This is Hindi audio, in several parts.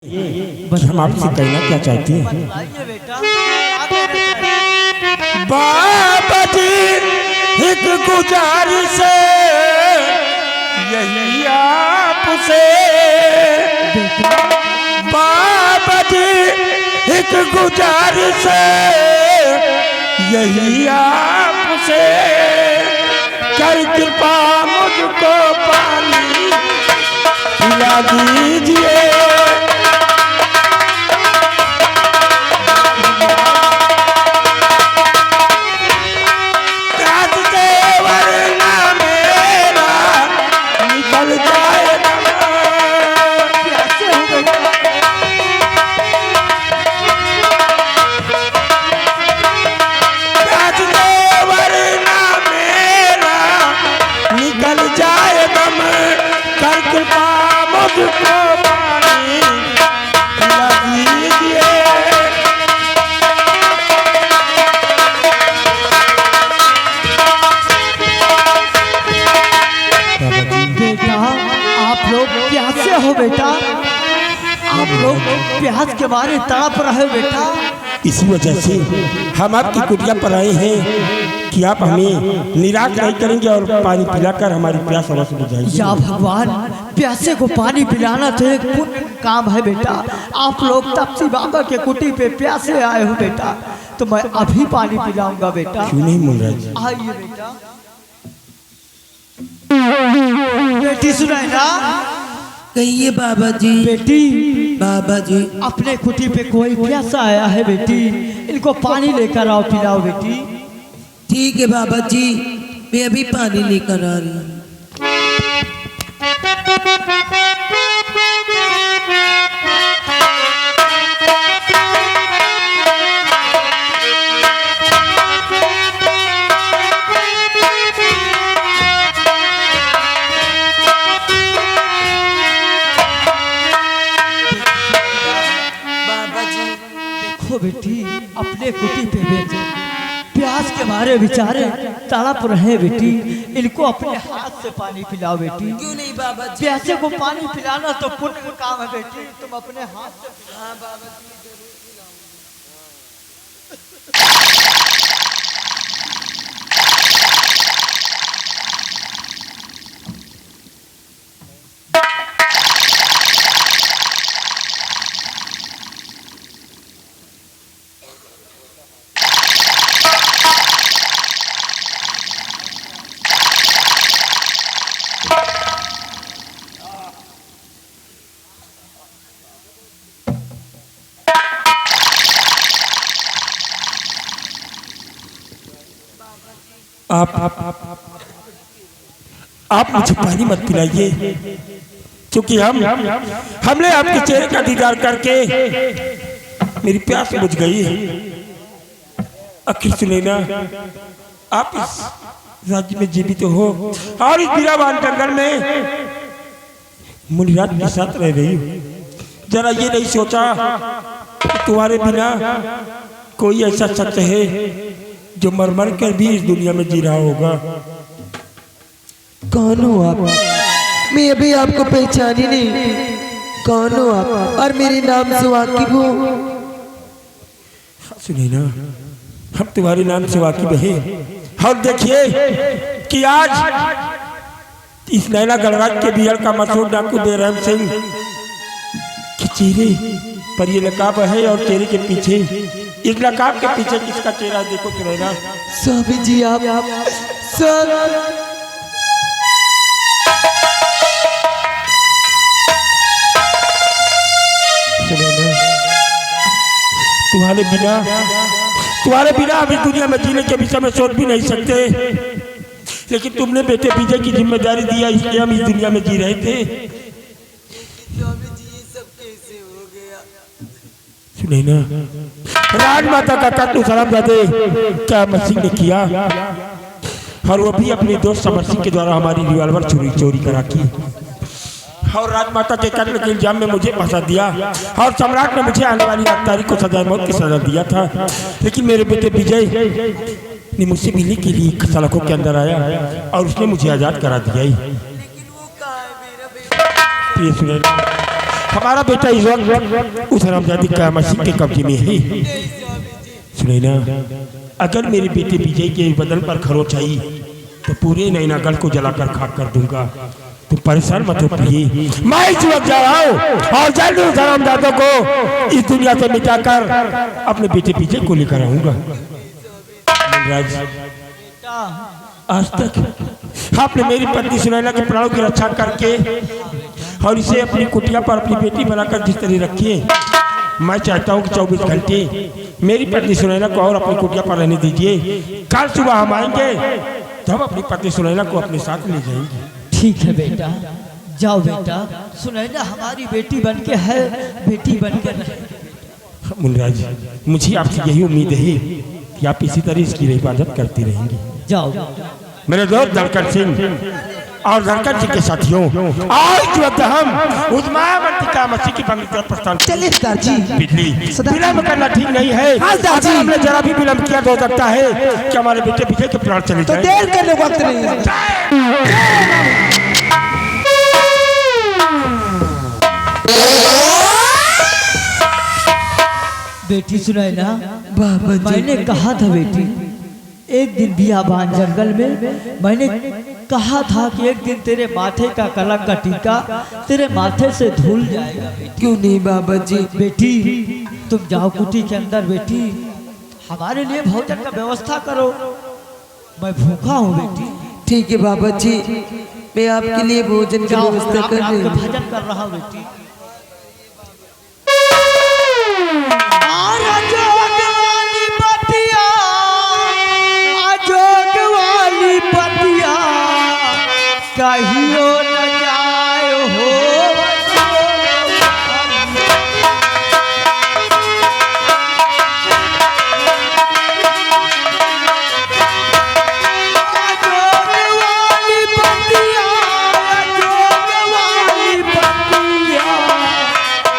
बस हम आपसे कहना क्या चाहते हैं बाबा जी, एक गुजारिश यही आपसे। बाबा जी एक गुजारिश यही आपसे, कर कृपा मुझको पानी पिला दीजिए। हो बेटा, आप लोग प्यास के मारे तड़प रहे बेटा। इसी वजह से हम आपकी कुटिया पर आए हैं कि आप हमें निराश नहीं करेंगे और पानी पिलाकर हमारी प्यास अवश्य बुझाएंगे। या भगवान, प्यासे को पानी पिलाना तो एक पुण्य काम है बेटा। आप लोग तपसी बाबा के कुटी पे प्यासे आए हो बेटा, तो मैं अभी पानी पिलाऊंगा बेटा। क्यों नहीं मुनराज? आइए बेटा। बेटी सुनाए ना? कहिए बाबा जी। बेटी, बाबा जी अपने कुटी पे कोई प्यासा आया है बेटी, इनको पानी लेकर आओ, पिलाओ बेटी। ठीक है बाबा जी, मैं अभी पानी लेकर आ रही हूँ। बेटी, अपने कुटी पे बेटे प्यास के मारे बेचारे तड़प रहे बेटी, इनको अपने हाथ से पानी पिलाओ बेटी। क्यों नहीं बाबा जी? प्यासे को पानी पिलाना तो पुण्य का काम है बेटी, तुम अपने हाथ से। हाँ बाबा जी, आप मुझे पानी मत पिलाइए, क्योंकि हमने आपके चेहरे का दीदार करके मेरी प्यास बुझ गई है। आखिर सुनैना, आप इस राज्य में जीवित हो और इस बीरावान जंगल में मुनिराज के साथ रह रही हो। जरा ये नहीं सोचा कि तुम्हारे बिना कोई ऐसा शख्स है जो मर मर कर भी इस दुनिया में जी रहा होगा। कौन हो आप? मैं अभी आपको पहचानी नहीं। कौन हो आप और मेरे नाम से वाकिफ हो? सुनैना, हम तुम्हारे नाम से वाकिफ हैं। और देखिए कि आज इस नैना गणराज के बिहार का मशहूर डाकू बेरहम सिंह के चेहरे पर ये नकाब है और चेहरे के पीछे, एक नकाब के पीछे किसका चेहरा देखो सुनैना। स्वामी जी आप सर तुम्हारे बिना हम इस दुनिया में जीने के विषय में सोच भी नहीं सकते, लेकिन तुमने बेटे विजय की जिम्मेदारी दिया, इसलिए हम इस दुनिया में जी रहे थे। स्वामी जी ये सब कैसे हो गया? सुनैना, राजमाता का कत्ल सलामजादे क्या मसीह ने किया, और वो भी अपने दोस्त समर सिंह के द्वारा हमारी रिवॉल्वर चोरी करा की, और राजमाता के कत्ल के इल्जाम में मुझे फंसा दिया, और सम्राट ने मुझे आने वाली 8 तारीख को सजा मौत की सजा दिया था। लेकिन मेरे बेटे विजय ने मुझसे मिलने के लिए सलाखों के अंदर आया और उसने मुझे आजाद करा दिया। लेकिन वो कहाँ है मेरा बेटा? सुनैना, हमारा बेटा इस वक्त उस हरामजादी का मसीह के कब्जे में है। सुने ना, अगर मेरे बेटे विजय के बदन पर खरोच आई तो पूरे नैनागढ़ को जलाकर खाक कर दूंगा। तो परेशान मत हो प्रिय, मैं इस वक्त जा रहा हूँ और जल्द उस हरामजादों को इस दुनिया से मिटाकर अपने बेटे विजय को लेकर आऊंगा। आज तक आपने मेरी पत्नी सुनैना के प्राणों की रक्षा करके और इसे अपनी कुटिया पर अपनी बेटी बनाकर जिस तरह रखी है, मैं चाहता हूँ कि 24 घंटे मेरी पत्नी सुनैना को और अपनी कुटिया पर रहने दीजिए। कल सुबह हम आएंगे तो हम अपनी पत्नी सुनैना को अपने साथ ले जाएंगे। ठीक है बेटा, जाओ बेटा। सुनैना हमारी बेटी बनके है, बेटी बनकर रहे। मुनराज, मुझे आपसे यही उम्मीद है कि आप इसी तरह इसकी हिफाजत करती रहेंगी। जाओ। मेरे दोस्त धनकर सिंह और धनकर जी के साथियों, आज जो हम उस मायावती का मसीह की पंक्ति का प्रस्थान चलिए जी। बिजली विलम्ब करना ठीक नहीं है। अगर हमने जरा भी विलम्ब किया तो हो सकता है कि हमारे बेटे विजय के प्राण चले जाएं। तो देर करने का वक्त नहीं है। बेटी सुनैना, बाबा जी, मैंने कहा था बेटी, एक दिन बियाबान जंगल में मैंने कहा था कि एक दिन तेरे माथे का कलंक का टीका तेरे माथे से धुल जाएगा। क्यों नहीं बाबा जी? बेटी तुम जाओ कुटी के अंदर, बेटी हमारे लिए भोजन का व्यवस्था करो, मैं भूखा हूँ बेटी। ठीक है बाबा जी, मैं आपके लिए भोजन की व्यवस्था कर रही हूँ। भजन कर रहा हूँ बेटी। कहियो न जाए हो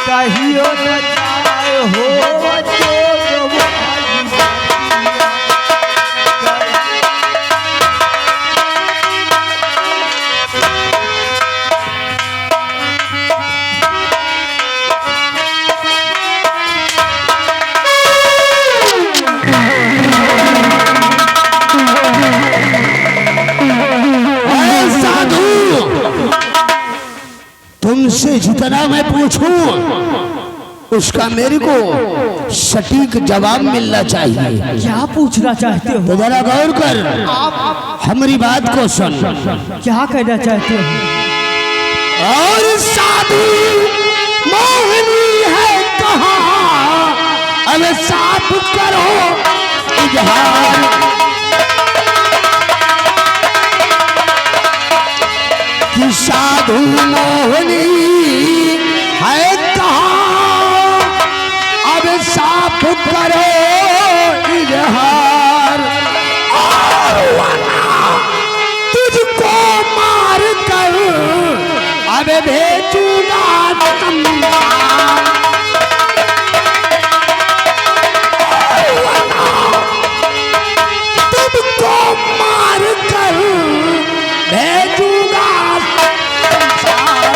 कहियो न जाए हो। तुमसे जितना मैं पूछूं उसका मेरे को सटीक जवाब मिलना चाहिए। क्या पूछना चाहते हो? तो जरा गौर कर, हमारी बात को सुन। क्या कहना चाहते हो? और साधु मोहिनी है कहाँ, अब साफ करो इजहार। कि साधु मोहिनी है कहाँ, अब साफ करो इजहार। तुझको मार कर अब भेजूंगा संसार। तुझको मार कर भेजूंगा संसार।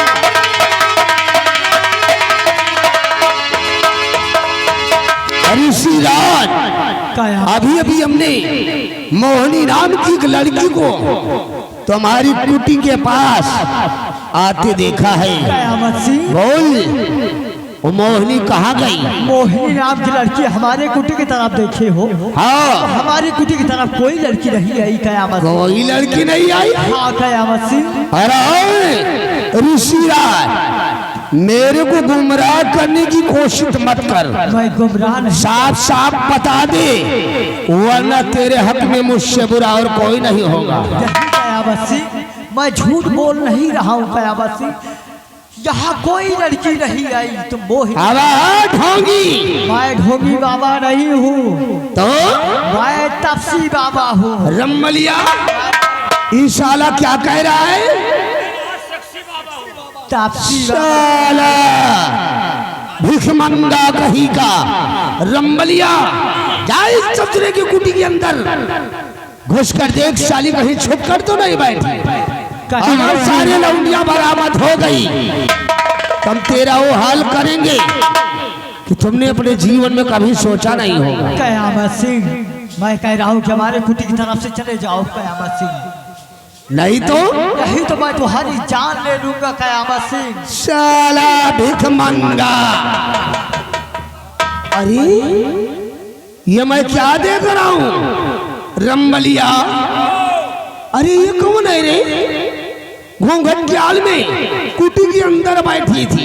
ऋषिराज, अभी अभी हमने मोहिनी नाम की एक लड़की को तुम्हारी कुटी के पास आते देखा है। बोल, वो मोहिनी कहाँ गई? मोहिनी नाम की लड़की हमारे कुटी की तरफ देखे हो? हाँ, हमारी कुटी की तरफ कोई लड़की नहीं आई। कयामत कोई लड़की नहीं आई? हाँ कयामत सिंह। अरे ऋषिराज, मेरे को गुमराह करने की कोशिश मत कर। मैं गुमराह नहीं। साफ साफ बता दे, वरना तेरे हक में मुझसे बुरा और कोई नहीं होगा। कयामत सिंह, मैं झूठ बोल नहीं रहा हूँ कयामत सिंह। यहाँ कोई लड़की नहीं आई। तुम मोहिनी? ढोंगी। मैं ढोंगी बाबा नहीं हूँ, तो मैं तपसी बाबा हूँ। रमलिया, ये साला क्या कह रहा है? तापसी साला भिखमंगा कहीं का रमलिया, जाए चतरे की कुटी के अंदर घुस कर देख, साली कहीं छुप कर तो नहीं बैठी। हमारे सारे लौंडियां बरामद हो गई। तो हम तेरा वो हाल करेंगे कि तुमने अपने जीवन में कभी सोचा नहीं होगा। कयामत सिंह, मैं कह रहा हूँ कि हमारे कुटी की तरफ से चले जाओ कयामत सिंह। नहीं तो मैं तुम्हारी जान ले लूंगा कयामत सिंह। साला भिख मंगा। अरे ये मैं क्या देख रहा हूँ? रंबलिया, अरे ये कौन है रे? घूंघट के आल में कुटी के अंदर बैठी थी।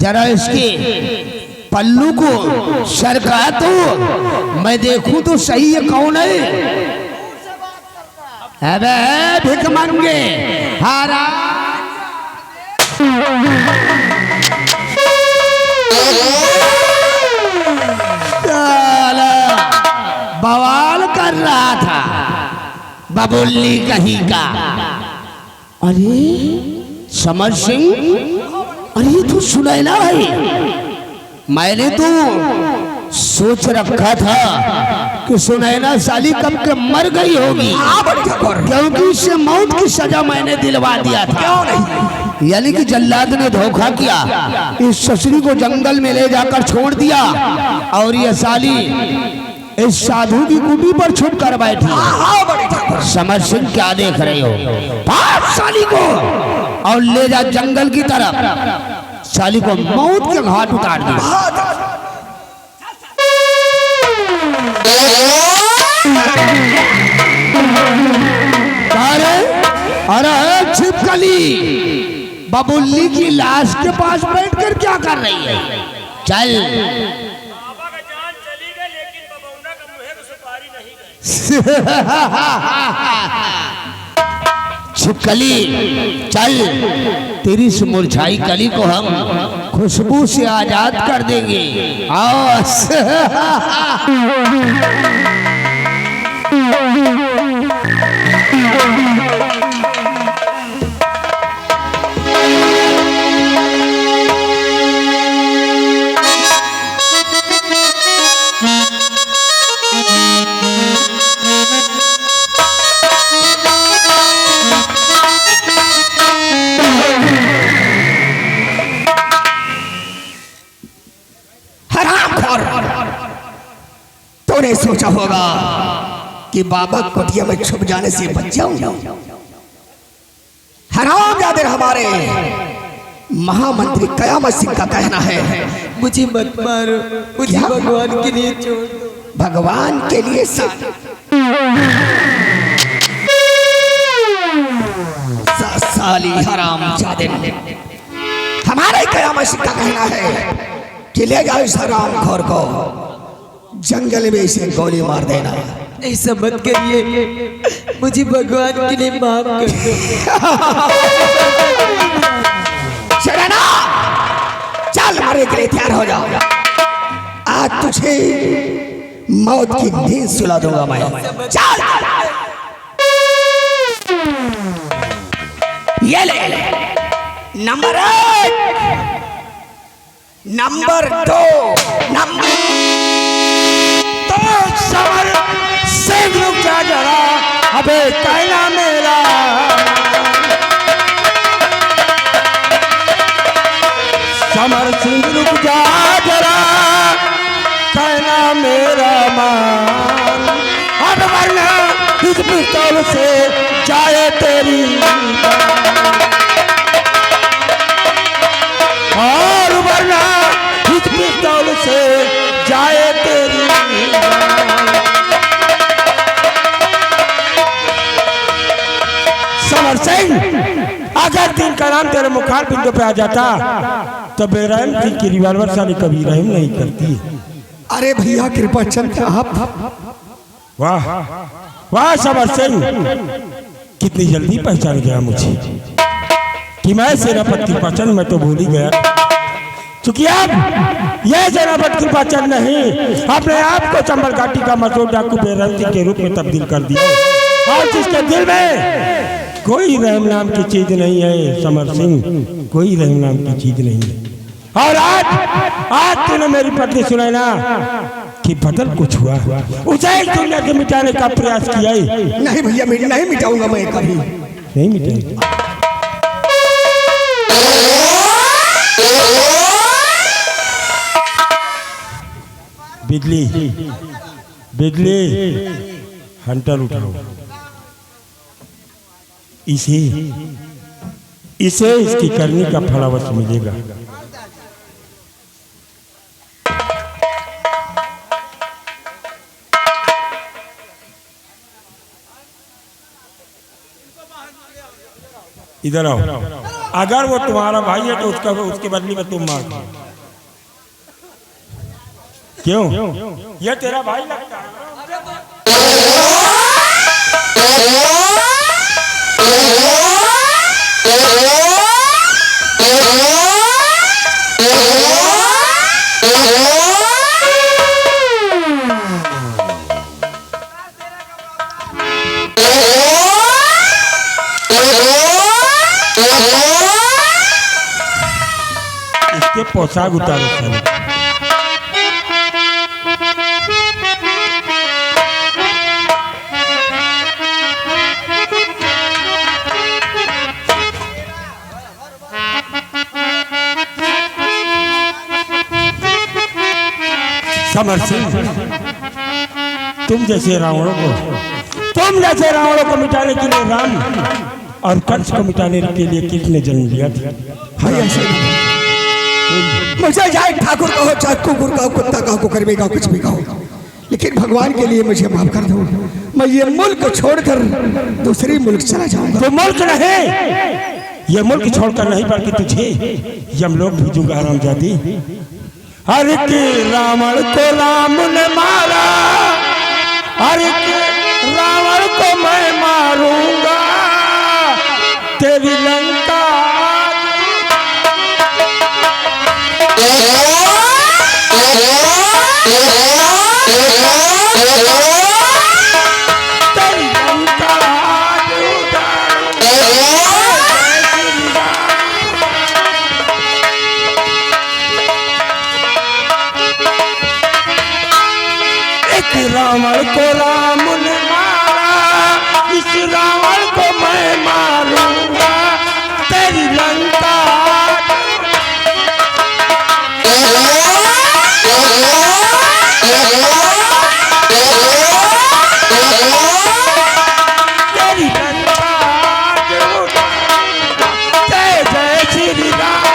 जरा इसके पल्लू को सरका तो मैं देखूं तो सही है कौन है। अबे भिख मंगे हारा। बवाल कर रहा था बबुल्ली कहीं का। अरे समर सिंह, अरे तू सुनैना है? मैंने तो सोच रखा था कि सुनैना साली कब के मर गई होगी, क्योंकि इससे मौत की सजा मैंने दिलवा दिया था। यानी कि जल्लाद ने धोखा किया, इस ससुरी को जंगल में ले जाकर छोड़ दिया और ये साली इस साधु की कुटी पर छुप कर बैठी। समझ सिंह क्या देख रहे हो? भाग साली को और ले जा जंगल की तरफ। साली को मौत के घाट उतार दिया। अरे छिपकली, बबुल्ली की लाश के पास बैठकर क्या कर रही है? चल। छिपकली चल, तेरी इस मुरझाई कली को हम खुशबू से आजाद कर देंगे। तूने सोचा होगा कि बाबा कुटिया में छुप जाने से बच जाऊंगा। हरामजादे, हमारे महामंत्री कयामत सिंह का कहना है मुझे मत मारो, मुझे भगवान के लिए छोड़ दो। भगवान के लिए साली हरामजादे, हमारे कयामत सिंह का कहना है कि ले जाओ इस हरामखोर को जंगल में इसे गोली मार देना। ऐसा मत करिए, मुझे भगवान के लिए माफ कर दो। शरणा, चल मारे के लिए तैयार हो जाओ। आज तुझे मौत की नींद सुला दूंगा मैं। चल। ये ले number 1, number 2, number Samar Singh रुक जा जरा, अबे कहना मेरा। समर सिंह रुक जा जरा, कहना मेरा मान। अब वरना इस पिस्तौल से जाए तेरी और वरना इस पिस्तौल से जाए तेरी। समर सिंह, अगर दिन का नाम तेरे मुखार बिंदु पे आ जाता तो बेरहम सिंह की रिवॉल्वर साली कभी रहम नहीं करती। अरे भैया कृपा चंद आप। वाह वाह समर सिंह, कितनी जल्दी पहचान गया मुझे कि मैं सेनापति कृपाचंद। मैं तो भूल ही गया, क्योंकि अब यह सेनापति कृपाचंद नहीं, अपने आप को चंबल घाटी का मशहूर डाकू बेरहम सिंह के रूप में तब्दील कर दिया। और जिसके दिल में कोई रहम नाम की चीज नहीं है समर सिंह, कोई रहम नाम की चीज नहीं है। और आज तूने मेरी पत्नी सुनैना कि बदल कुछ हुआ, उसे इस दुनिया से मिटाने का प्रयास किया है। नहीं भैया, नहीं मिटाऊंगा मैं कभी, नहीं मिटाऊंगा। बिजली बिजली हंटर उठाओ। इसे इसे इसकी करने का फल अवश्य मिलेगा। इधर आओ। अगर वो तुम्हारा भाई है तो उसका उसके बदले में तुम मार दो। क्यों? ये तेरा भाई लगता है। इसके पोशाक उतारो साले। समर सिंह, तुम जैसे रावणों को मिटाने के लिए राम और कंस को मिटाने के लिए किसने जन्म लिया था? हाँ ऐसे मुझे चाहे ठाकुर कहो, चाहे कुकुर कहो, कुत्ता कहो, कुकरमी कहो, कुछ भी कहो, लेकिन भगवान के लिए मुझे माफ कर दो। मैं ये मुल्क छोड़कर दूसरी मुल्क चला जाऊंगा। तो मुल्क नहीं, ये मुल्क छोड़कर नहीं बल्कि तुझे यमलोक भेजूंगा हरामजादी। हर के रावण को राम ने मारा, हर के रावण को मैं मारूंगा, तेरी लंका रावण को राम ने मारा, इस रावण को मैं मारूंगा, तेरी लंका तेरी लंका जय जय श्री राम।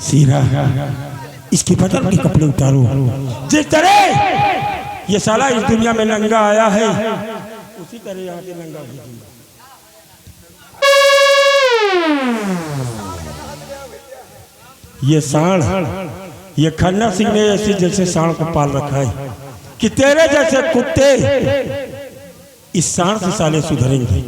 सीरा, इसकी बदन के कपड़े उतारो। जिस तरह ये साला इस दुनिया में नंगा आया है, उसी तरह यहाँ से नंगा भेजूंगा। ये सांड, ये खन्ना सिंह ने ऐसी जैसे सांड को पाल रखा है कि तेरे जैसे कुत्ते इस सांड से साले सुधरेंगे।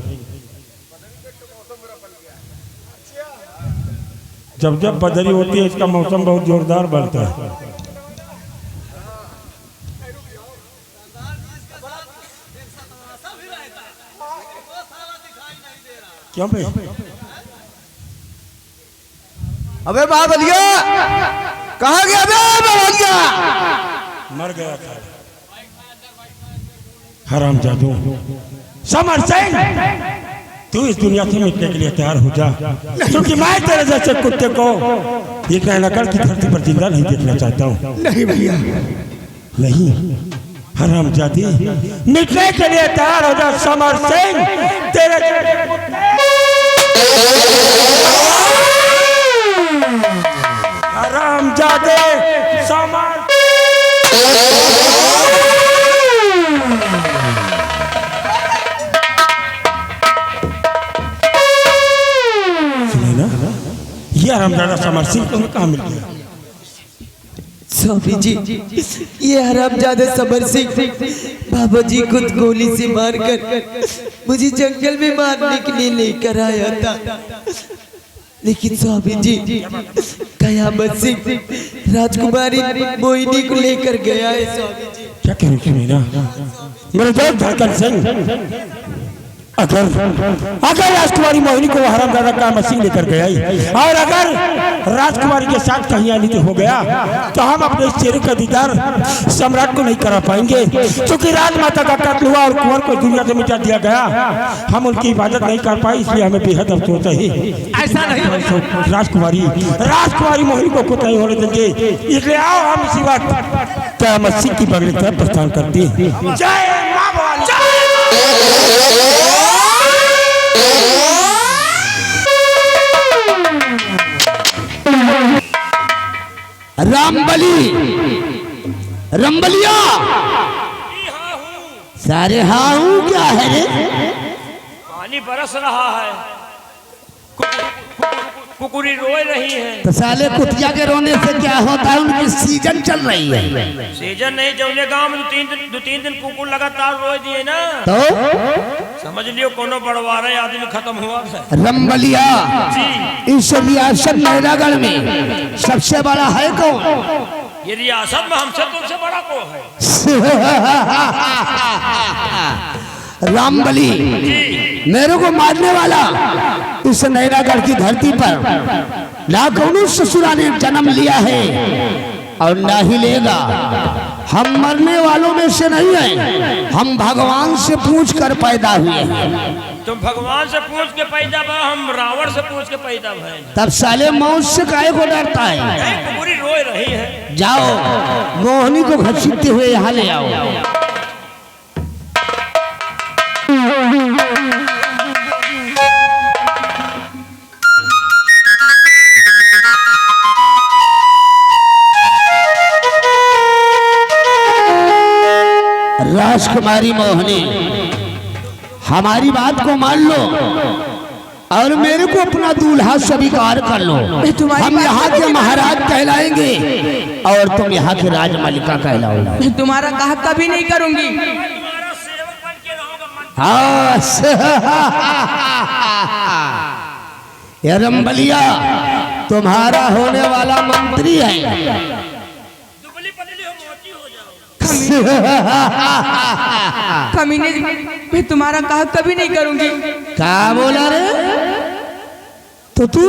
जब जब बदरी होती है इसका मौसम बहुत जोरदार बनता है। क्यों भाई? अबे बाबलिया कहाँ गया? अबे बाबलिया मर गया था हरामजादू। समर सिंह, तू इस दुनिया से मिटने के लिए तैयार हो जा, क्योंकि मैं तेरे जैसे कुत्ते को एक नकल की धरती पर जिंदा नहीं देखना चाहता हूँ। नहीं भैया, नहीं हरामजादी, मिटने के लिए तैयार हो जा समर सिंह। तेरे हरामजादे समर ये हरामजादा समर सिंह तुम्हें कहाँ मिल गया? स्वामी जी, ये हरामजादा समर सिंह बाबा जी खुद गोली से मारकर मुझे जंगल में मारने के लिए लेकर आया था, लेकिन स्वामी जी कयामत सिंह राजकुमारी मोहिनी को लेकर गया है। स्वामी जी क्या करूँ मेरा मेरे दोस्त धड़कन सिंह, अगर राजकुमारी मोहिनी को हरामजादा का मसीह लेकर गया और अगर राजकुमारी के साथ कहीं अनित हो गया तो हम अपने इस चेहरे का दीदार सम्राट को नहीं करा पाएंगे, क्योंकि राजमाता का कत्ल हुआ और कुंवर को दुनिया से मिटा दिया गया। हम उनकी इबादत नहीं कर पाए, इसलिए हमें बेहद अफसोस है। ऐसा नहीं, राजकुमारी मोहिनी को कुछ नहीं होने देंगे, इसलिए आओ हम इसी वक्त क्या मस्जिद की पगड़ी तरफ प्रस्थान करते हैं। जय मां भवानी। रामबली रंबलिया सारे हाँ हूँ क्या है रे? पानी बरस रहा है, कुकुरी रोए रही है। तो साले कुतिया के रोने से क्या होता है? उनकी सीजन चल रही है। सीजन नहीं, जौने गांव में दो तीन दिन कुकुर लगातार रोए दिए ना, तो समझ लियो कोनो बड़वारा आदमी खत्म हुआ है। रंबलिया इस रियासत नैनागढ़ में सबसे बड़ा है कौन? ये रियासत में हमसे तुमसे बड़ा को है? रामबली मेरे को मारने वाला इस नैनागढ़ की धरती पर ना कौन ससुरा ने जन्म लिया है और ना ही लेगा। हम मरने वालों में से नहीं है, हम भगवान से पूछ कर पैदा हुए हैं। तुम भगवान से पूछ के पैदा हुए, हम रावण से पूछ के पैदा हुए। तब साले मौत से काहे को डरता है? कुकुरी रोए रही है। जाओ मोहिनी को घसीटते हुए यहाँ ले आओ। राजकुमारी मोहिनी हमारी बात को मान लो और मेरे को अपना दूल्हा स्वीकार कर लो। हम यहाँ के महाराज कहलाएंगे और तुम यहाँ के राजमलिका कहलाओगे। तुम्हारा कहा कभी नहीं करूंगी। हाँ ये रंबलिया तुम्हारा होने वाला मंत्री है। कमीने मैं तुम्हारा कहा कभी नहीं करूंगी। क्या बोला रे? तो तू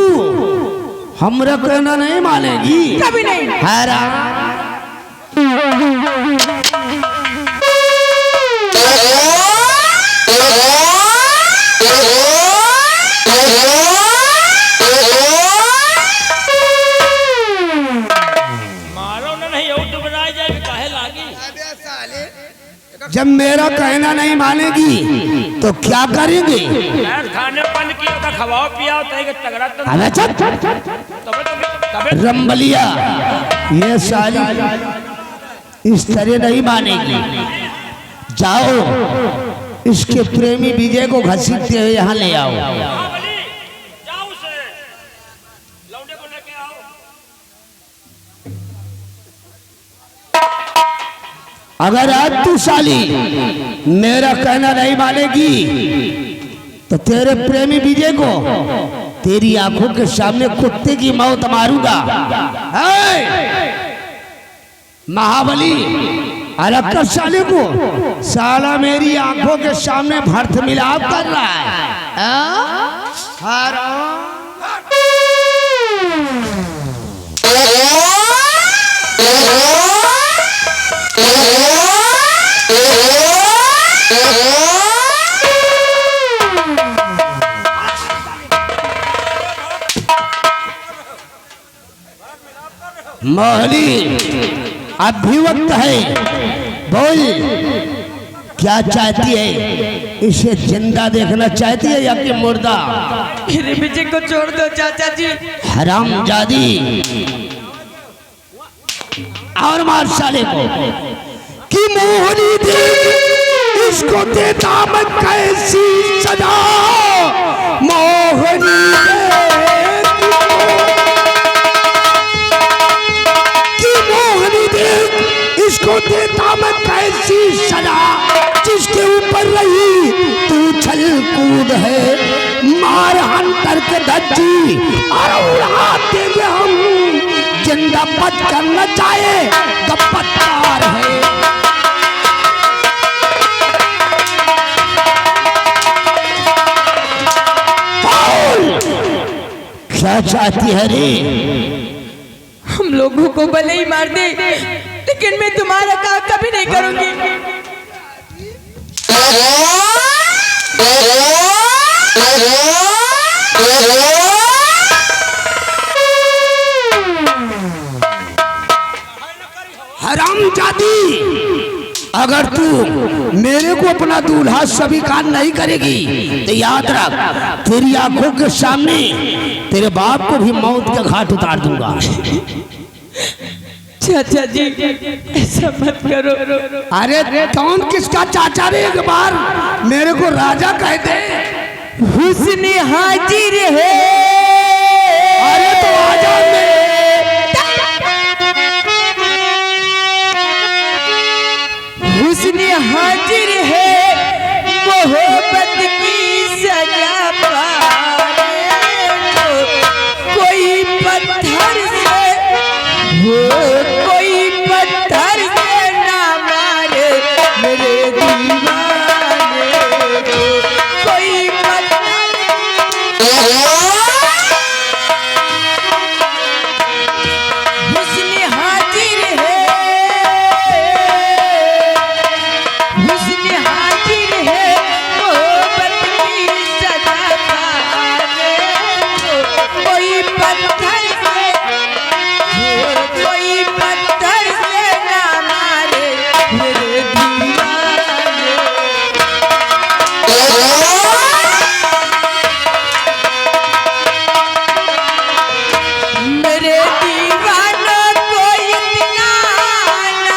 हमरा कहना नहीं मानेगी? कभी नहीं। जब मेरा कहना नहीं मानेगी तो क्या करेंगे? खाने पानी की खवाओ पियाओ तगड़ा रंबलिया ये साली इस तरह नहीं मानेगी। जाओ इसके प्रेमी विजय को घसीटते हुए यहाँ ले आओ। अगर आज तू साली मेरा कहना नहीं मानेगी तो तेरे प्रेमी विजय को तेरी आंखों के सामने कुत्ते की मौत मारूंगा। महाबली अलग कर साले को, साला मेरी आंखों के सामने भर्त मिलाप कर रहा है। मोहिनी अब भी वक्त है, बोल क्या चाहती है? इसे जिंदा देखना चाहती है या कि मुर्दा? मेरे विजय को छोड़ दो चाचा जी। हरामजादी और मार साले को कि मोहिनी दे इसको देता मैं कैसी सजा। मोहिनी इसको देता मैं कैसी सजा, जिसके ऊपर रही तू छल कूद है। मार हंटर के धज्जी और उड़ा देंगे हम, जिंदा बच कर न जाए गप्पतकार है। क्या चाहती है रे? हम लोगों को भले ही मार दे, लेकिन मैं तुम्हारा काम कभी नहीं करूंगी। हरामजादी, अगर तू मेरे को अपना दूल्हा स्वीकार नहीं करेगी तो याद रख, तेरी आंखों के सामने तेरे बाप को भी मौत के घाट उतार दूंगा। चाचा जी ऐसा मत करो। अरे कौन किसका चाचा रे? एक बार मेरे को राजा कह दे। हुस्न हाजिर है। अरे तो आजा हुस्न हाजिर है, मोहब्बत की सजा पाने को। कोई पत्थर से कोई पत्थर से ना मारे मेरे दीवाने को। कोई हुस्न हाजिर है, हुस्न हाजिर है, मोहब्बत की सजा पाने को। कोई पत्थर से कोई पत्थर से ना मारे मेरे दीवाने। मेरे दीवानों को इतना न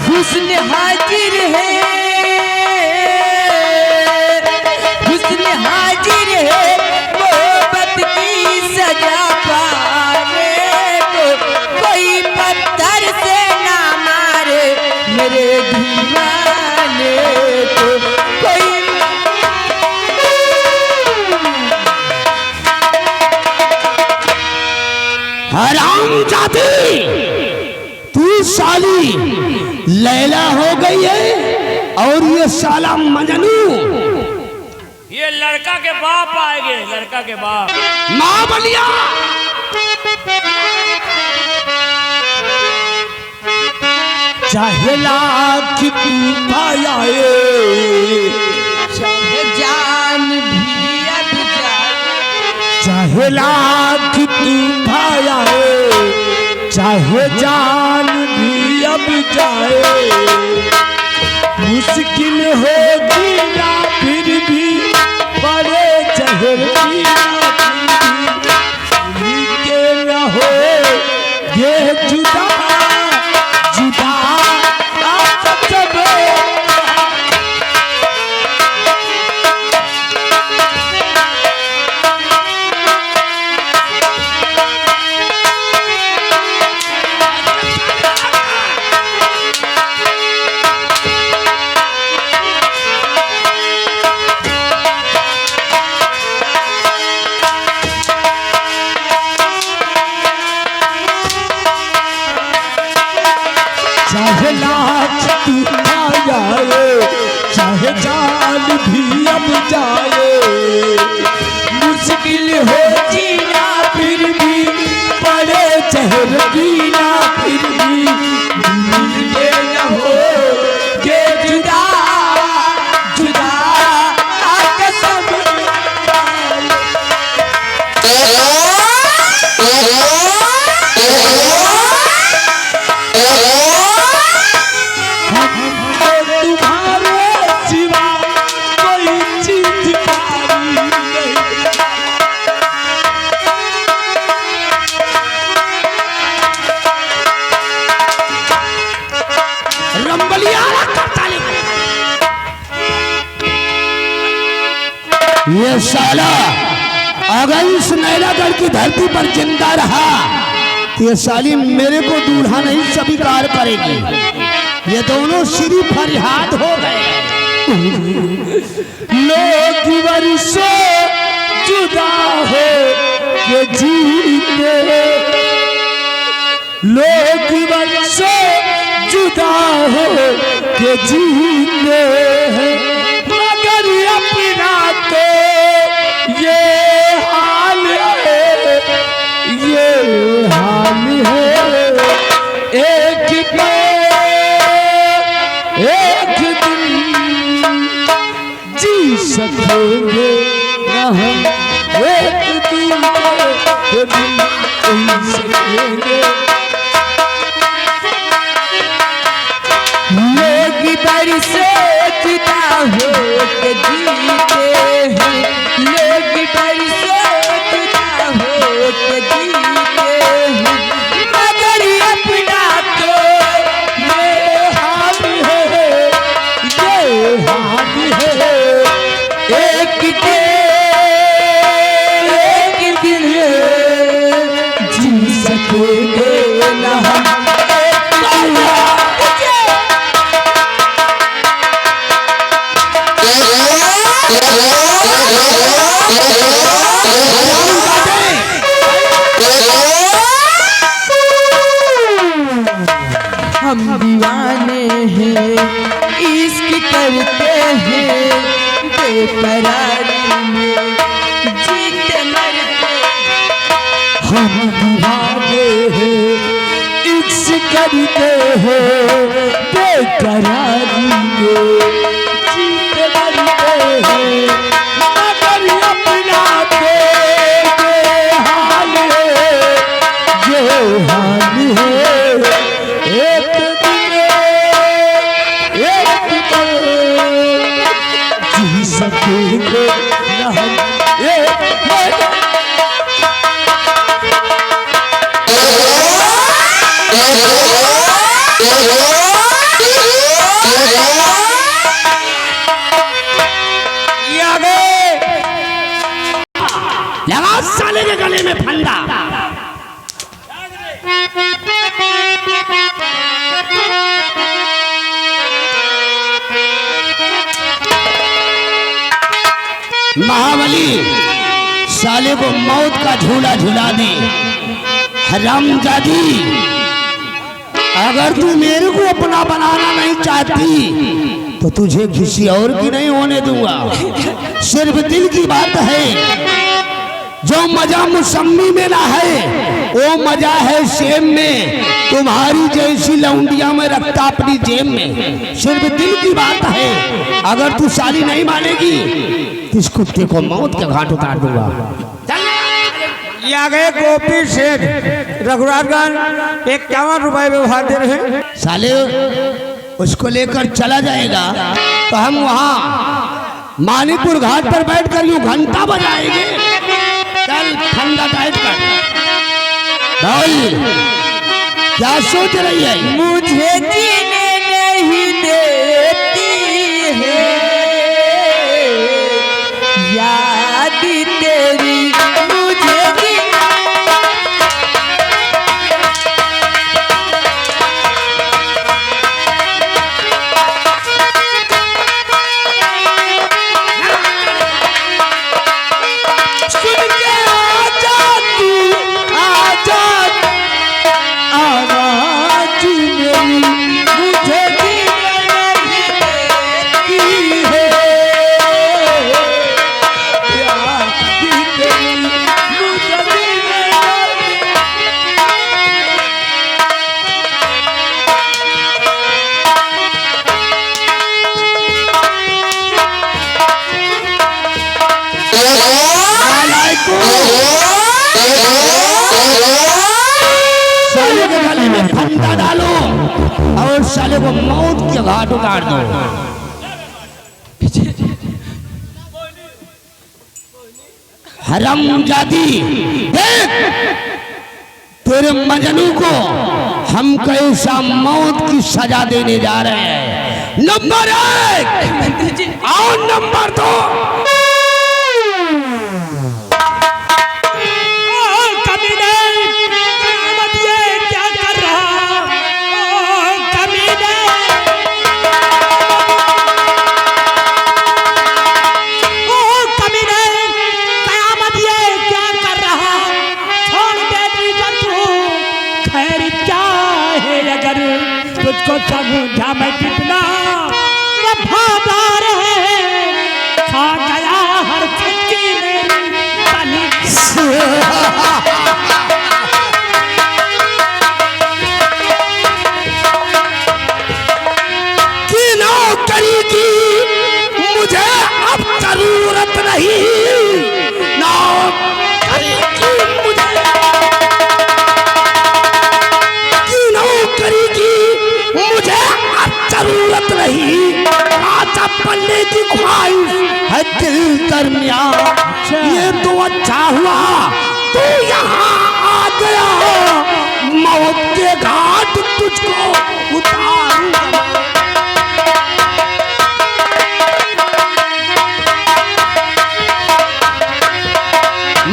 हुस्न हाजिर है, हुस्न हाजिर है, मोहब्बत की सजा पाने को। कोई पत्थर से ना मारे मेरे दीवाने को। कोई हरामजादी, तू साली लैला हो गई है और ये साला मजनू। ये लड़का के बाप आएंगे, लड़का के बाप। माँ बलिया, चाहे लाख तू पाया चाहे जान भी अब जाए, चाहे लाख तू पाया चाहे जान भी अब जाए। मुश्किल होगी ना फिर भी बड़े जहर की के न हो ये जुदा जुदा चाहे लाख तू आए चाहे जान भी अब जाए। मुश्किल हो जीना फिर भी बड़े चहर जीना फिर भी ये न हो के जुदा जुदा कसम। ये साला अगर इस नैनागढ़ की धरती पर जिंदा रहा तो ये साली मेरे को दूल्हा नहीं स्वीकार करेगी। ये दोनों श्री फरियाद हो गए। लोग वर्षों जुदा हो के के जीते लोग बच्चे जुदा हो के जीते हैं, मगर अपना तो ये हाल है, ये हाल है। एक दिन जी सकेंगे न हम, एक दिन जी सकेंगे। लोग बरसे जुदा हो के जीते हैं, लोग बरसे जुदा हो के जीते हैं, मगर अपना तो ये हाल है, ये हाल है। एक दिन जी सकेंगे न हम, हम दीवाने हैं, इश्क करते हैं, बेकरारी में जीते मरते। हम दीवाने हैं, इश्क करते हैं, बेकरारी में जीते मरते हैं, मगर अपना तो ये हाल है, ये हाल है। एक दिन जी सकेंगे न हम, लगा साले के गले में फंदा। महाबली साले को मौत का झूला झूला दे। हरामजादी, अगर तू मेरे को अपना बनाना नहीं चाहती तो तुझे किसी और की नहीं होने दूंगा। सिर्फ दिल की बात है, जो मजा मौसमी में ना है वो मजा है सेम में। तुम्हारी जैसी लौंडिया में रखता अपनी जेब में। सिर्फ दिल की बात है, अगर तू साली नहीं मानेगी तो इस कुत्ते को मौत के घाट उतार दूंगा। ये आ गए गोपी सेठ रघुराजगंज, 51 रुपए व्यवहार दे रहे हैं। साले उसको लेकर चला जाएगा तो हम वहाँ मानीपुर घाट पर बैठकर यूं घंटा बजाएंगे। चल ठंडा टाइट कर। भाई क्या सोच रही है? मुझे जीने नहीं देती है याद तेरी, मुझे साले के गले में फंदा डालो और साले को मौत के घाट उतार दो। हरामजादी, देख तेरे मजनू को हम कैसा मौत की सजा देने जा रहे हैं। नंबर 1 और नंबर 2। तुझको समझा मैं कितना वफादार है, खा गया हर चुटकी मेरी बनी। कि नौकरी की मुझे अब जरूरत नहीं, नौकरी की मुझे अब जरूरत नहीं, राजा बनने की ख्वाहिश है दिल दरमियान। ये तो अच्छा हुआ तू यहाँ आ गया, मौत के घाट तुझको उतारूंगा।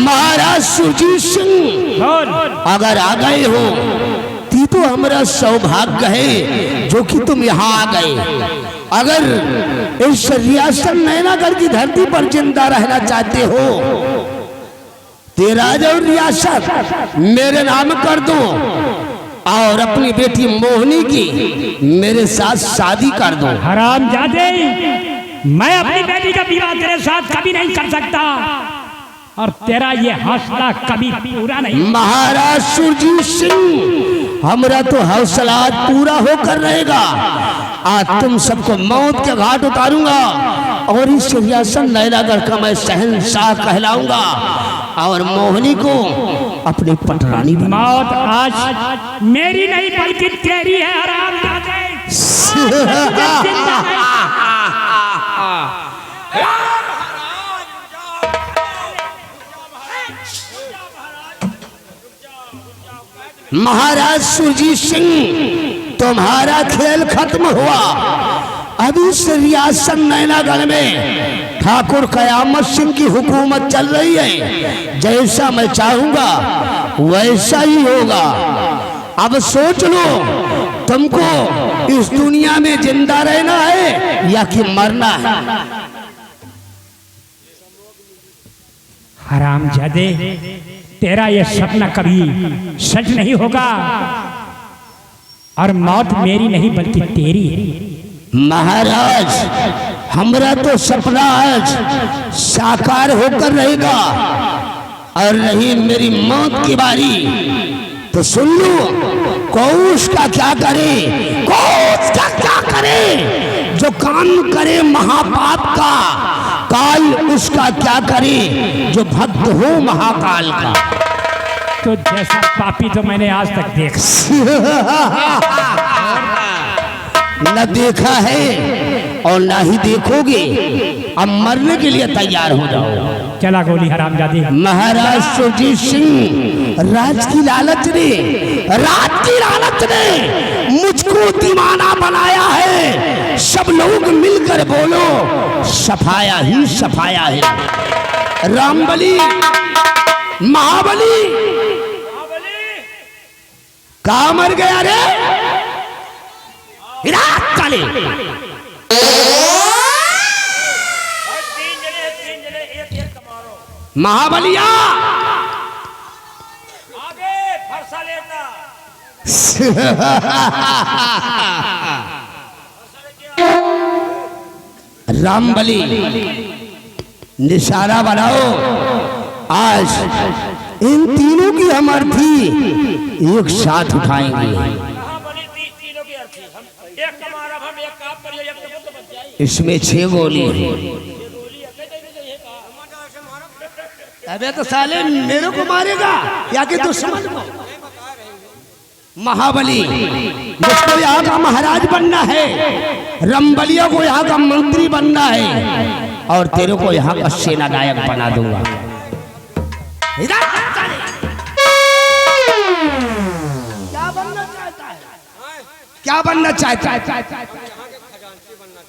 महाराज सुरजीत सिंह अगर आ गए हो तो हमारा सौभाग्य है जो कि तुम यहाँ आ गए। अगर इस रियासत नैनागढ़ की धरती पर जिंदा रहना चाहते हो तेरा जो रियासत मेरे नाम कर दो और अपनी बेटी मोहनी की मेरे साथ शादी कर दो। हरामजादे, मैं अपनी बेटी का विवाह तेरे साथ कभी नहीं कर सकता और तेरा ये हौसला कभी पूरा नहीं। महाराज सुरजीत सिंह, हमारा तो हौसला पूरा होकर रहेगा। आज तुम सबको मौत के घाट उतारूंगा और इस सिंहासन नैनागढ़ का मैं शहंशाह कहलाऊंगा और मोहनी को अपनी पटरानी बनाऊंगा। मौत आज मेरी नहीं बल्कि तेरी है हरामजादे। महाराज सुरजीत सिंह, तुम्हारा खेल खत्म हुआ। अभी इस रियासत नैनागढ़ में ठाकुर कयामत सिंह की हुकूमत चल रही है। जैसा मैं चाहूंगा वैसा ही होगा। अब सोच लो तुमको इस दुनिया में जिंदा रहना है या कि मरना है। हरामजादे, तेरा ये सपना कभी सच नहीं होगा और मौत मेरी नहीं बल्कि तेरी है। महाराज, हमारा तो सपना आज साकार होकर रहेगा और रही मेरी मौत की बारी तो सुन लो, कौश का क्या करे, कौश का क्या करे, जो काम करे महापाप का, काल उसका क्या करे जो भक्त हो महाकाल का। तो जैसा पापी तो मैंने आज तक देखा न देखा है और ना ही देखोगे। अब मरने के लिए तैयार हो जाओ। चला गोली हरामजादी। महाराज सुरजीत सिंह, राज की लालच ने मुझको दीवाना बनाया है। सब लोग मिलकर बोलो सफाया ही सफाया है। रामबली, महाबली कहाँ मर गया रे? काले महाबलिया आगे फरसा लेता। रामबली, निशाना बनाओ। आज इन तीनों की हम अर्थी एक साथ उठाएंगे। इसमें 6 गोली है। अबे तो साले मेरे को मारेगा या कि दुश्मन को? महाबली, मुझको यहाँ का महाराज बनना है, रंबलिया को यहाँ का मंत्री बनना है और तेरे को यहाँ का सेना नायक बना दूंगा। क्या बनना चाहता है?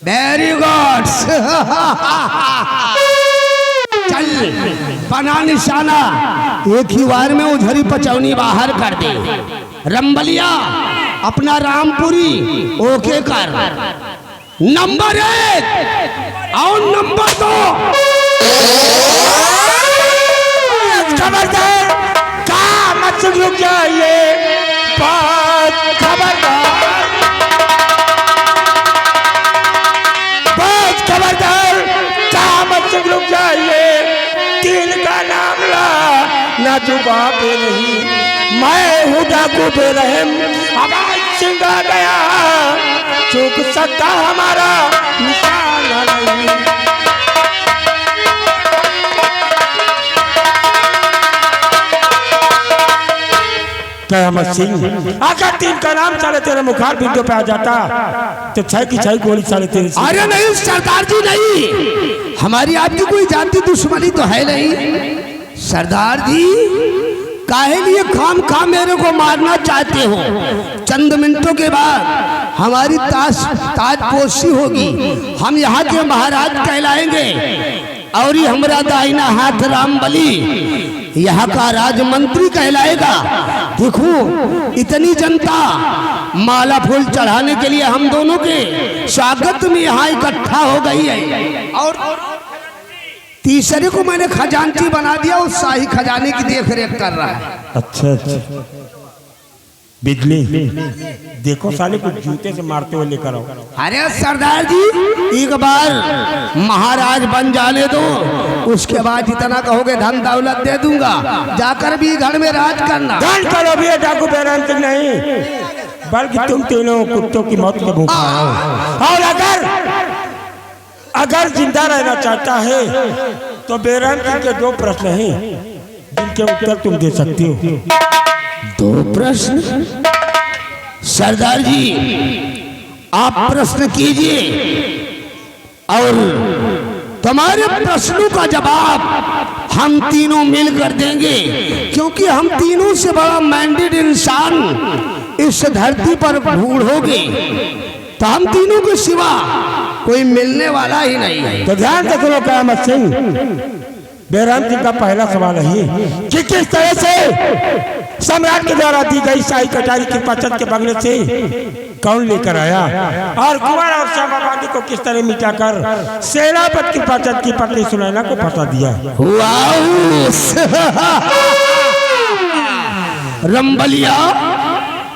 Very good. चल बना निशाना, एक ही बार में उधरी पचौनी बाहर कर दे। रंबलिया, अपना रामपुरी ओके कर। नंबर 1 और नंबर 2 खबरदार, कहाँ मत रुक जाइए, खबरदार। ना जुबा पे नहीं, मैं हूँ डाकू बेरहम, आवाज चिंगा गया, चूक सकता हमारा निशाना नहीं। कयामत सिंह, अगर 3 का नाम साढ़े तेरे मुखार बिंदु पे आ जाता तो 6 की 6 गोली साढ़े तेरे। अरे नहीं सरदार जी नहीं, हमारी आपकी कोई जाति दुश्मनी तो है नहीं। सरदार जी काहे लिए खाम मेरे को मारना चाहते हो? चंद मिनटों के बाद हमारी ताजपोशी होगी, हम यहाँ के महाराज कहलाएंगे और ये हमारा दाहिना हाथ रामबली यहाँ का राजमंत्री कहलाएगा। देखो इतनी जनता माला फूल चढ़ाने के लिए हम दोनों के स्वागत में यहाँ इकट्ठा हो गई है, और तीसरे को मैंने खजांची बना दिया, उस शाही खजाने की देखरेख कर रहा है। अच्छा अच्छा, बिजली देखो साले को जूते से मारते हुए लेकर आओ। अरे सरदार जी एक बार महाराज बन जाने दो, उसके बाद जितना कहोगे धन दौलत दे दूंगा, जाकर भी घर में राज करना। धन करो भी डाकू बेरहम सिंह नहीं, बल्कि तुम तीनों कुत्तों की मौत के भूखा हो। और अगर जिंदा रहना चाहता है तो बेरहम सिंह के 2 प्रश्न हैं जिनके उत्तर तुम दे सकती हो। 2 प्रश्न? सरदार जी आप प्रश्न कीजिए और तुम्हारे प्रश्नों का जवाब हम तीनों मिलकर देंगे, क्योंकि हम तीनों से बड़ा मैंडेड इंसान इस धरती पर ढूंढोगे तो हम तीनों के सिवा कोई मिलने वाला ही नहीं है। तो ध्यान से सुनो कयामत सिंह, बेरहम सिंह का पहला सवाल है कि किस तरह से सम्राट के द्वारा दी गई शाही कटारी कृपाचंद के बंगले से कौन लेकर आया, और कुंवर और श्यामाबादी को किस तरह मिटाकर सेनापति कृपाचंद की पत्नी सुनैना को फंसा दिया। रंबलिया,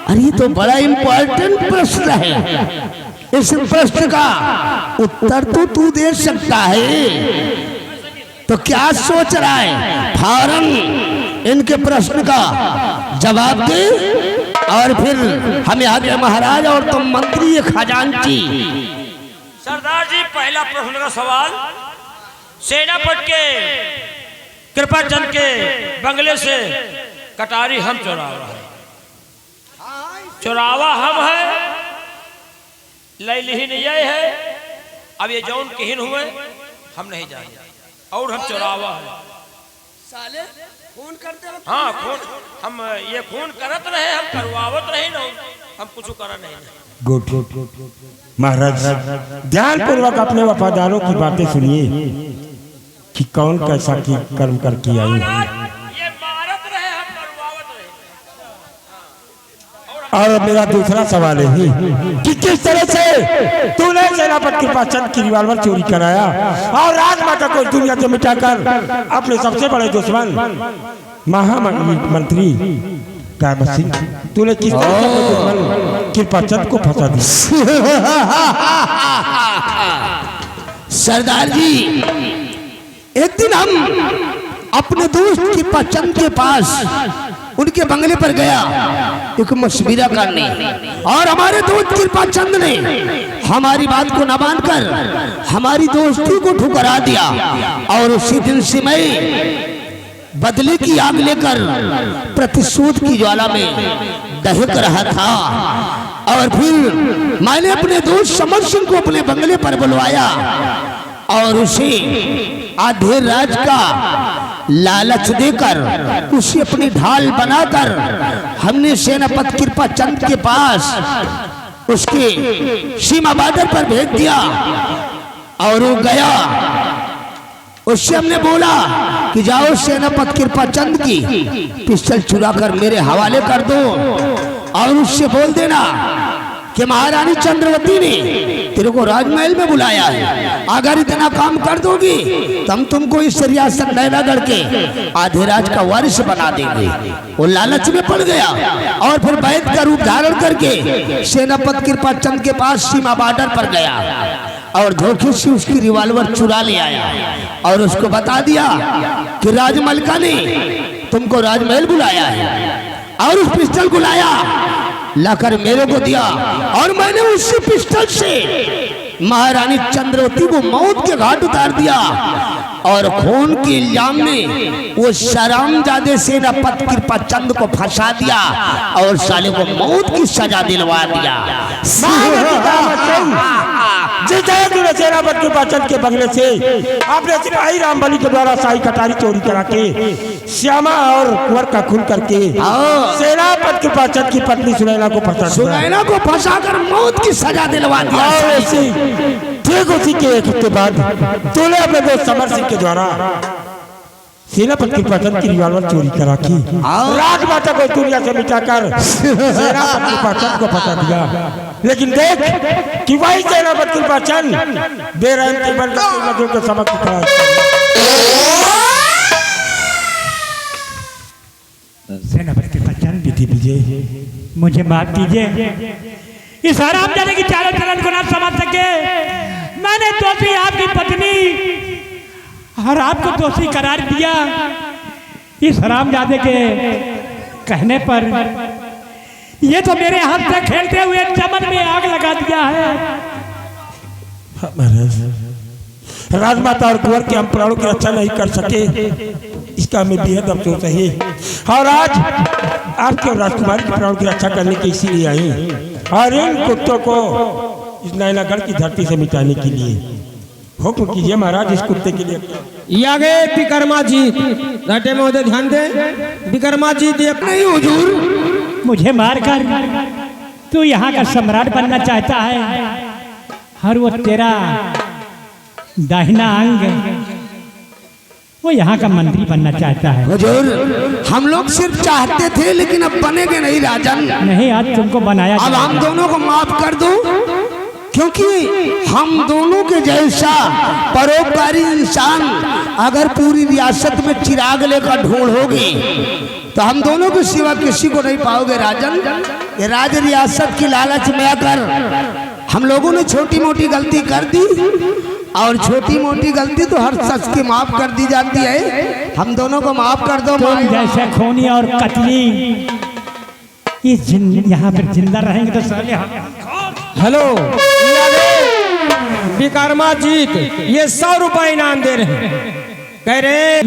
अरे तो बड़ा इम्पोर्टेंट प्रश्न है, इस प्रश्न का उत्तर तो तू दे सकता है। तो क्या सोच रहा है? फौरन इनके प्रश्न का जवाब दे और फिर हम यहाँ के महाराज और तुम मंत्री खजांची। सरदार जी पहला प्रश्न का सवाल, सेनापति के कृपाचंद के बंगले से कटारी हम चुरावा है, चुरावा हम है, लैलिहीन ये है। अब ये जौन किहिन हुए हम नहीं जाने, और हम चुरावा है। साले खून करते वक्त हाँ खून, हम ये खून करत रहे, हम करवावत रहे ना, हम कुछ करा नहीं। गुड महाराज, ध्यान पूर्वक अपने वफादारों की बातें सुनिए कि कौन कैसा की कर्म करके आई है। ये मारत रहे, हम करवावत रहे। और मेरा दूसरा सवाल है कि किस तरह से तूने सेनापति कृपाचंद की रिवॉल्वर चोरी कराया और राजमाता को दुनिया से मिटाकर अपने सबसे बड़े दुश्मन महामंत्री कयामत सिंह, तूने किस तरह से अपने दुश्मन कृपाचंद को फंसा दिया? सरदार जी एक दिन हम अपने दोस्त कृपाचंद के पास उनके बंगले पर गया एक मशविरा करने, और हमारे दोस्त कृपाचंद ने हमारी बात को न मानकर हमारी दोस्ती को ठुकरा दिया, और उसी दिन से मैं बदले की आग लेकर प्रतिशोध की ज्वाला में दहक रहा था। और फिर मैंने अपने दोस्त समर सिंह को अपने बंगले पर बुलवाया और उसे आधे राज का लालच देकर उसे अपनी ढाल बनाकर हमने सेनापति कृपाचंद के पास उसके सीमा बॉर्डर पर भेज दिया। और वो गया, उससे हमने बोला कि जाओ सेनापति कृपाचंद की पिस्टल चुरा कर मेरे हवाले कर दो, और उससे बोल देना कि महारानी चंद्रवती ने तेरे को राजमहल में बुलाया है, अगर इतना काम कर दोगी तो हम तुमको इस रियासत नैनागढ़ के आधे राज का वारिस बना देंगे। वो लालच में पड़ गया और फिर वैद का रूप धारण करके सेनापति कृपाचंद के पास सीमा बॉर्डर पर गया और धोखे से उसकी रिवॉल्वर चुरा ले आया और उसको बता दिया कि राजमलका ने तुमको राजमहल बुलाया है और उस पिस्टल को लाया, लाकर मेरे को दिया और मैंने उसी पिस्टल से महारानी चंद्रवती को मौत के घाट उतार दिया और खून के इल्जाम में वो शरामजादे सेनापति कृपाचंद को फंसा दिया और साले को मौत की सजा दिलवा दिया। सेनापति कृपाचंद के बंगले से आपने सिपाही रामबली के द्वारा शाही कटारी चोरी करा के श्यामा और कुंवर का खून करके सेनापति कृपाचंद की पत्नी सुनैना को फंसाकर मौत की सजा दिलवा दिया। ठीक उसी के एक हफ्ते बाद तूने अपने दोस्त समर सिंह के द्वारा सेनापति कृपाचंद की रिवॉल्वर चोरी करा की राजमाता को दुनिया से मिटाकर सेनापति कृपाचंद को फंसा दिया। लेकिन देख कि वही सेनापति कृपाचंद बेरहम के नजरों के समक्ष खड़ा सेनापति कृपाचंद विधि विजय मुझे माफ कीजिए, इस हरामजादे की चारों चलन को ना समझ सके मैंने दोषी आपकी पत्नी और आपको दोषी करार दिया। इस हरामजादे के कहने पर ये तो मेरे हाथ से खेलते हुए चमन में आग लगा दिया है। राजमाता और कुंवर के हम प्राणों की रक्षा नहीं कर सके, इसका हमें बेहद अफसोस है। और आज आपके और राजकुमारी के प्राणों की रक्षा करने के इसीलिए आई और इन कुत्तों को इस नैनागढ़ की धरती से मिटाने के लिए हुक्म कीजिए महाराज। इस कुत्ते के लिए ये आगे विक्रमाजीत राटे महोदय ध्यान दें, विक्रमाजीत नहीं हुजूर, मुझे मारकर तू यहाँ का सम्राट बनना चाहता है और वो तेरा दाहिना अंग वो यहाँ का मंत्री बनना चाहता है। हुजूर हम लोग सिर्फ चाहते थे लेकिन अब बनेंगे नहीं राजन। नहीं आज तुमको बनाया अब हम दोनों को माफ कर दो, क्योंकि हम दोनों के जैसा परोपकारी इंसान अगर पूरी रियासत में चिराग लेकर ढूंढोगे तो हम दोनों के सिवा किसी को नहीं पाओगे राजन। ये राज रियासत की लालच में आकर हम लोगों ने छोटी मोटी गलती कर दी और छोटी मोटी गलती तो हर शख्स की माफ कर दी जाती है। हम दोनों को माफ कर दो। तुम जैसे खूनी और कतली इस यहाँ पर जिंदा रहेंगे तो साले हेलो विक्रमाजीत ये 100 रुपए इनाम दे रहे हैं, कह रहे हैं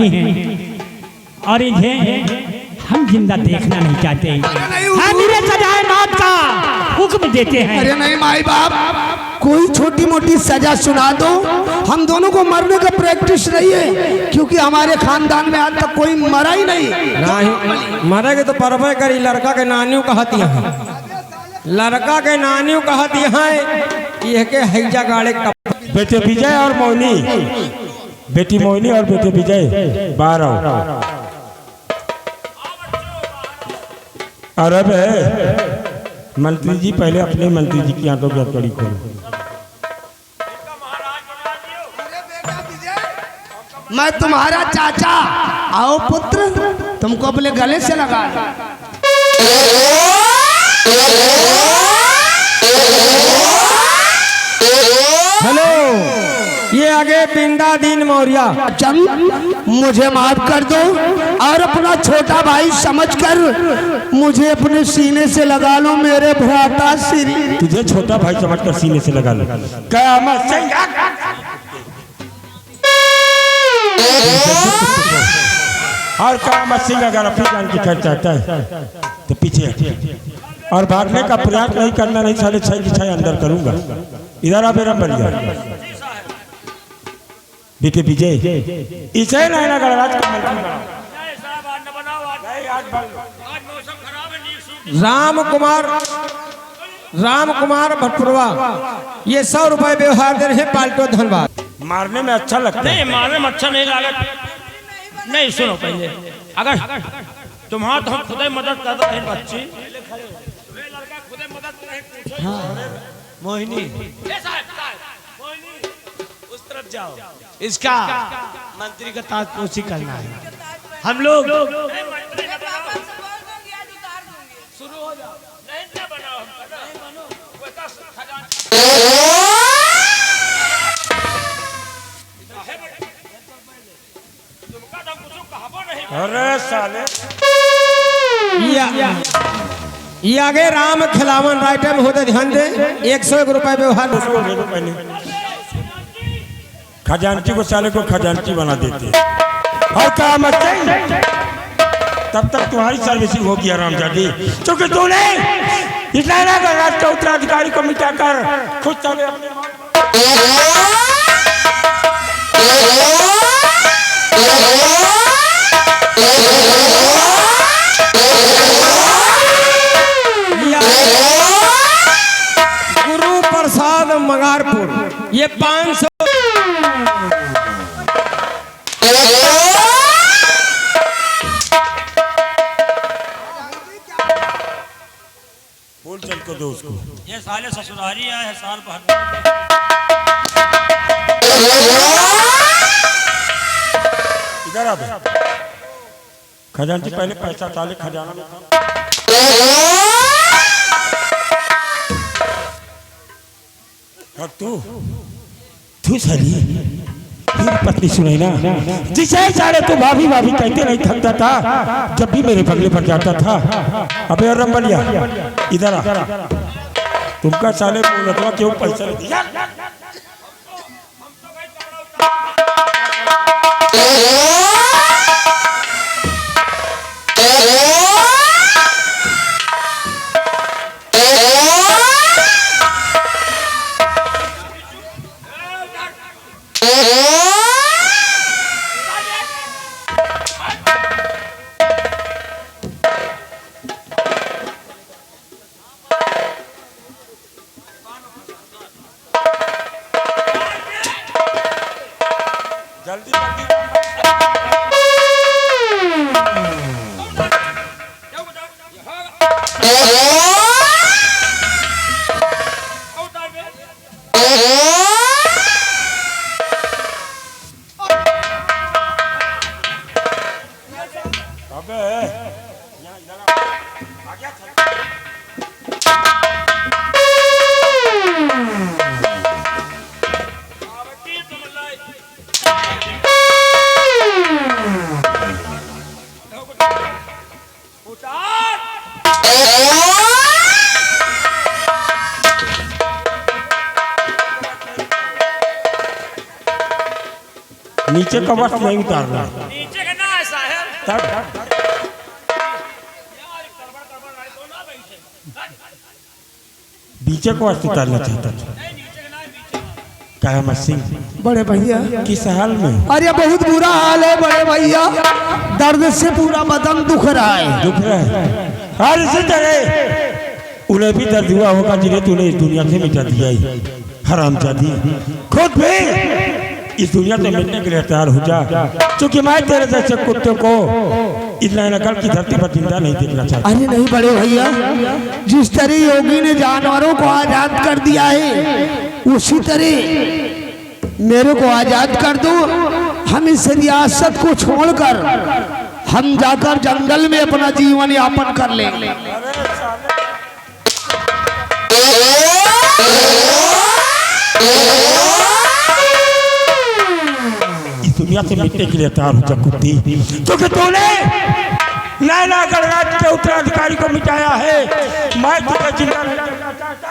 और इन्हें हम जिंदा देखना नहीं चाहते, हम इन्हें सजाए मौत का हुक्म देते हैं। अरे नहीं माई बाप, कोई छोटी मोटी सजा सुना दो, हम दोनों को मरने का प्रैक्टिस नहीं है, क्योंकि हमारे खानदान में आज तक कोई मरा ही नहीं। मरेगे तो परवे करी, लड़का के नानियों कहती है, लड़का के नानियों कहती है ये के हैजा गाड़े बेटे विजय और मोहिनी, बेटी मोहिनी और बेटे विजय बाहर आओ। और अब मंत्री जी पहले अपने मंत्री जी की आंखों की हथकड़ी खोलो। मैं तुम्हारा चाचा, आओ पुत्र तुमको अपने गले से लगा लो। हेलो ये आगे पिंडा दीन मौर्य, चंद मुझे माफ कर दो और अपना छोटा भाई समझकर मुझे अपने सीने से लगा लो मेरे भ्राता श्री। तुझे छोटा भाई समझकर सीने से लगा लो। कयामत से और कयामत सिंह अगर अपनी जान की खैर चाहता है तो पीछे और भागने का प्रयास नहीं करना, नहीं 6.5 की 6 अंदर करूंगा। इधर आ मेरा बढ़िया बेटे विजय, इसे नैनागढ़ राज का मंत्री राम कुमार भटपुरवा ये 100 रुपए व्यवहार दे रहे हैं, पाल्टो धन्यवाद। मारने में अच्छा लगता है। नहीं मारने में अच्छा नहीं लगा। नहीं सुनो पहले, अगर तुम्हारा तो हम खुद ही मदद करते हैं बच्ची, मोहिनी उस तरफ जाओ, इसका मंत्री का ताजपोशी करना है। हम लोग शुरू हो जाओ। अरे साले ये आगे राम खिलावन राइट होते ध्यान दे 101 रुपए व्यवहार उसको दे दो पहले। खजांची को साले को खजांची बना देते और क्या मत तब तक तुम्हारी सर्विसिंग होगी हरामजादी, क्योंकि तूने इस नायना का राज का उत्तराधिकारी को मिटाकर खुद चले अपने गुरु प्रसाद मगारपुर ये 500 बोल चल को दो उसको। ये साले ससुरारी आए हैं साल भर। इधर आ खजांची पहले पैसा ताले खजाना में था। और तू साली मेरी पत्नी सुनाई ना, जिसे सारे तो भाभी भाभी कहते नहीं थकता था जब भी मेरे बगले पर जाता था। अबे और रंबलिया इधर आ, तुमका साले बोलतवा क्यों पैसा नहीं दिया? जल्दी अबे आ गया नीचे का वस्त्र नहीं उतारना, नीचे का ना ऐसा है तब बीचे को वस्त्र उतारना चाहता था। कयामत सिंह बड़े भैया किस हाल में? अरे बहुत बुरा हाल है बड़े भैया, दर्द से पूरा बदन दुख रहा है। दुख रहा है और इसी तरह उन्हें भी दर्द हुआ होगा जिन्हें तूने इस दुनिया से मिटा दिया ही। हरामजादी खुद भी इस दुनिया से मिटने के लिए तैयार हो जा, क्योंकि मैं तेरे जैसे कुत्ते को इस नकल की धरती पर जिंदा नहीं देखना चाहता। अरे नहीं बड़े भैया, जिस तरह योगी ने जानवरों को आजाद कर दिया है उसी तरह मेरे को आजाद कर दो। हम इस रियासत को छोड़कर हम जाकर जंगल में अपना जीवन यापन कर लेंगे। दुनिया से मिटने के लिए तैयार हो जा कुत्ती, क्योंकि तूने नैनागढ़ राज्य के उत्तराधिकारी को मिटाया है। मैं तुझे जिंदा नहीं देखना चाहता।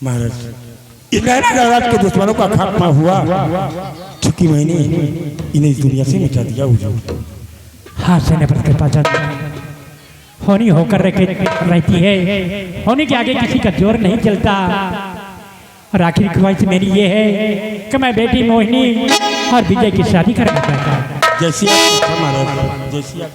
महाराज इस नैनागढ़ राज्य के दुश्मनों का खात्मा हुआ, क्योंकि मैंने इन्हें इस दुनिया से मिटा दिया। हुजूर हाँ सेनापति कृपा चंद होनी होकर रहती है, होनी के आगे किसी का जोर नहीं चलता। और आखिरी ख्वाहिश मेरी ये है कि मैं बेटी मोहिनी और विजय की शादी करना चाहता हूँ। जैसी आप महाराज, जैसी आप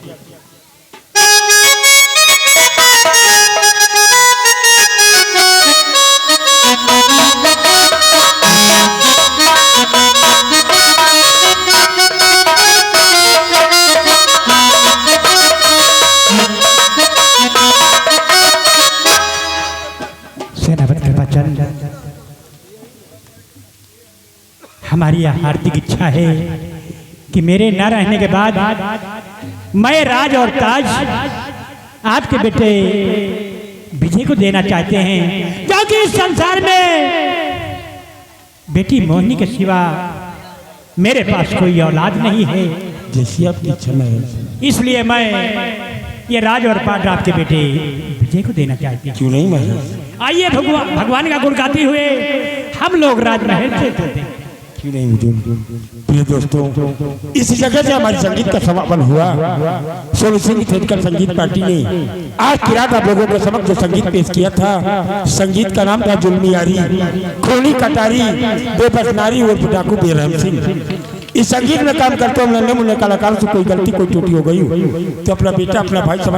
सेनापति कृपा चंद हमारी यह हार्दिक इच्छा है कि मेरे न रहने के बाद मैं राज और ताज आपके बेटे विजय को देना चाहते हैं, क्योंकि इस संसार में बेटी मोहिनी के सिवा मेरे पास कोई औलाद नहीं है। जैसी आपकी इच्छा है। इसलिए मैं ये राज और पाट आपके बेटे विजय को देना चाहती हूँ। क्यों नहीं महाराज? आइए भगवान का गुण गाते हुए हम लोग राजमहल से चलते हैं। क्यों नहीं हुजूर? प्रिय दोस्तों, इस जगह से हमारे संगीत का समापन हुआ। सोनू सिंह थिएटर संगीत पार्टी ने आज की रात आप लोगों के समक्ष जो संगीत पेश किया था, संगीत का नाम था जुल्मी यारी, खूनी कटारी, बेबस नारी और डाकू बेरहम सिंह। इस संगीत में काम करते हुए नन्हे मुन्ने कलाकार से कोई गलती कोई त्रुटि हो गई तो अपना बेटा अपना भाई समझ